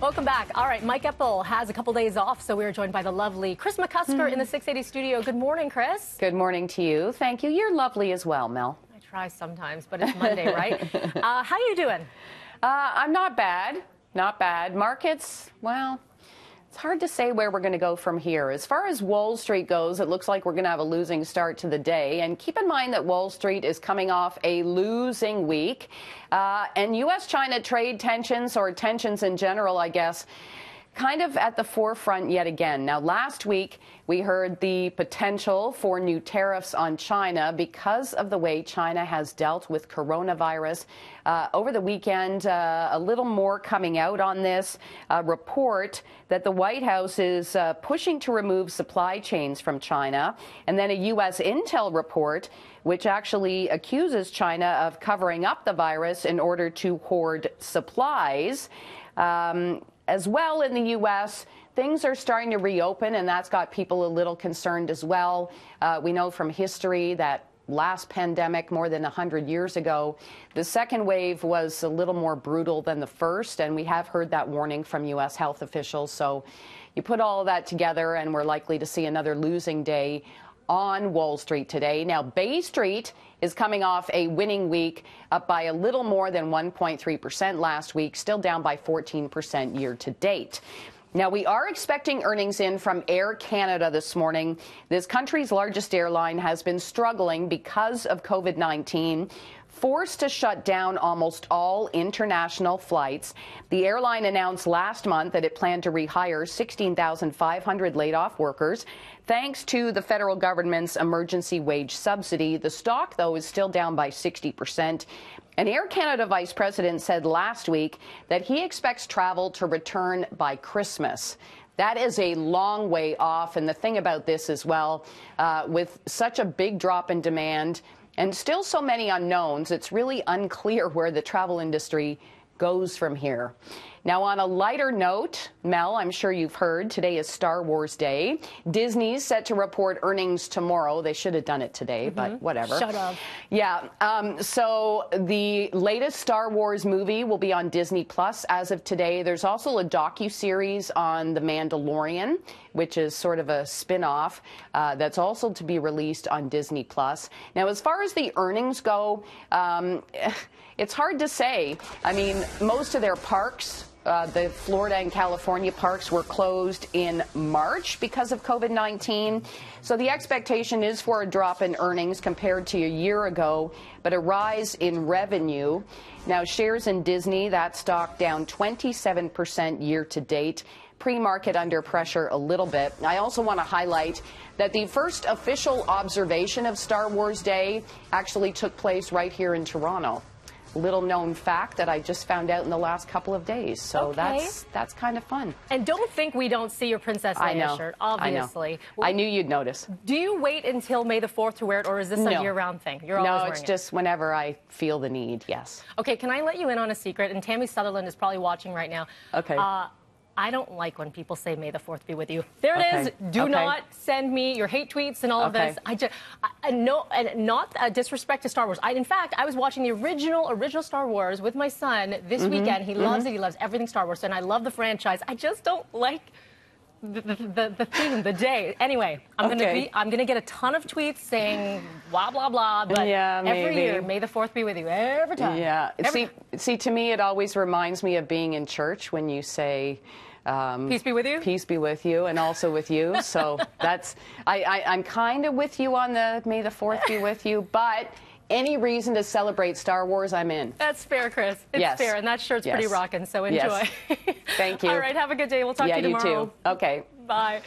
Welcome back. All right, Mike Epple has a couple days off, so we are joined by the lovely Kris McCusker in the 680 studio. Good morning, Kris. Good morning to you. Thank you. You're lovely as well, Mel. I try sometimes, but it's Monday, right? How you doing? I'm not bad. Not bad. Markets, well, it's hard to say where we're going to go from here. As far as Wall Street goes, it looks like we're going to have a losing start to the day. And keep in mind that Wall Street is coming off a losing week. And U.S.-China trade tensions, or tensions in general, I guess, kind of at the forefront yet again. Now, last week, we heard the potential for new tariffs on China because of the way China has dealt with coronavirus. Over the weekend, a little more coming out on this report that the White House is pushing to remove supply chains from China, and then a U.S. intel report which actually accuses China of covering up the virus in order to hoard supplies. As well, in the U.S., things are starting to reopen, and that's got people a little concerned as well. We know from history that last pandemic, more than 100 years ago, the second wave was a little more brutal than the first, and we have heard that warning from U.S. health officials. So you put all of that together, and we're likely to see another losing day on Wall Street today. Now, Bay Street is coming off a winning week, up by a little more than 1.3% last week, still down by 14% year to date. Now, we are expecting earnings in from Air Canada this morning. This country's largest airline has been struggling because of COVID-19, forced to shut down almost all international flights. The airline announced last month that it planned to rehire 16,500 laid-off workers, thanks to the federal government's emergency wage subsidy. The stock, though, is still down by 60%. An Air Canada vice president said last week that he expects travel to return by Christmas. That is a long way off. And the thing about this as well, with such a big drop in demand and still so many unknowns, it's really unclear where the travel industry goes from here. Now, on a lighter note, Mel, I'm sure you've heard, today is Star Wars Day. Disney's set to report earnings tomorrow. They should have done it today, but whatever. Shut up. Yeah. So the latest Star Wars movie will be on Disney Plus as of today. There's also a docuseries on The Mandalorian, which is sort of a spin-off that's also to be released on Disney Plus. Now, as far as the earnings go, it's hard to say. I mean, most of their parks, the Florida and California parks, were closed in March because of COVID-19. So the expectation is for a drop in earnings compared to a year ago, but a rise in revenue. Now, shares in Disney, that stock down 27% year to date. Pre-market under pressure a little bit. I also want to highlight that the first official observation of Star Wars Day actually took place right here in Toronto. Little known fact that I just found out in the last couple of days. So that's kind of fun. And don't think we don't see your Princess Leia shirt, obviously. I knew you'd notice. Do you wait until May the 4th to wear it, or is this a year-round thing? You're always wearing it? No, it's just whenever I feel the need, yes. Okay, can I let you in on a secret? And Tammy Sutherland is probably watching right now. Okay. I don't like when people say, "May the 4th be with you." There it is. Do not send me your hate tweets and all of this. No, and not a disrespect to Star Wars. In fact, I was watching the original Star Wars with my son this weekend. He loves it. He loves everything Star Wars, and I love the franchise. I just don't like the theme, the day. Anyway, I'm gonna get a ton of tweets saying blah blah blah. But every year, May the 4th be with you. Every time. Yeah. See, to me, it always reminds me of being in church when you say, peace be with you. Peace be with you, and also with you. So that's I'm kind of with you on the May the 4th be with you, but any reason to celebrate Star Wars, I'm in. That's fair, Kris. It's fair, and that shirt's pretty rockin', so enjoy. Thank you. All right, have a good day. We'll talk to you tomorrow. You too. Okay. Bye.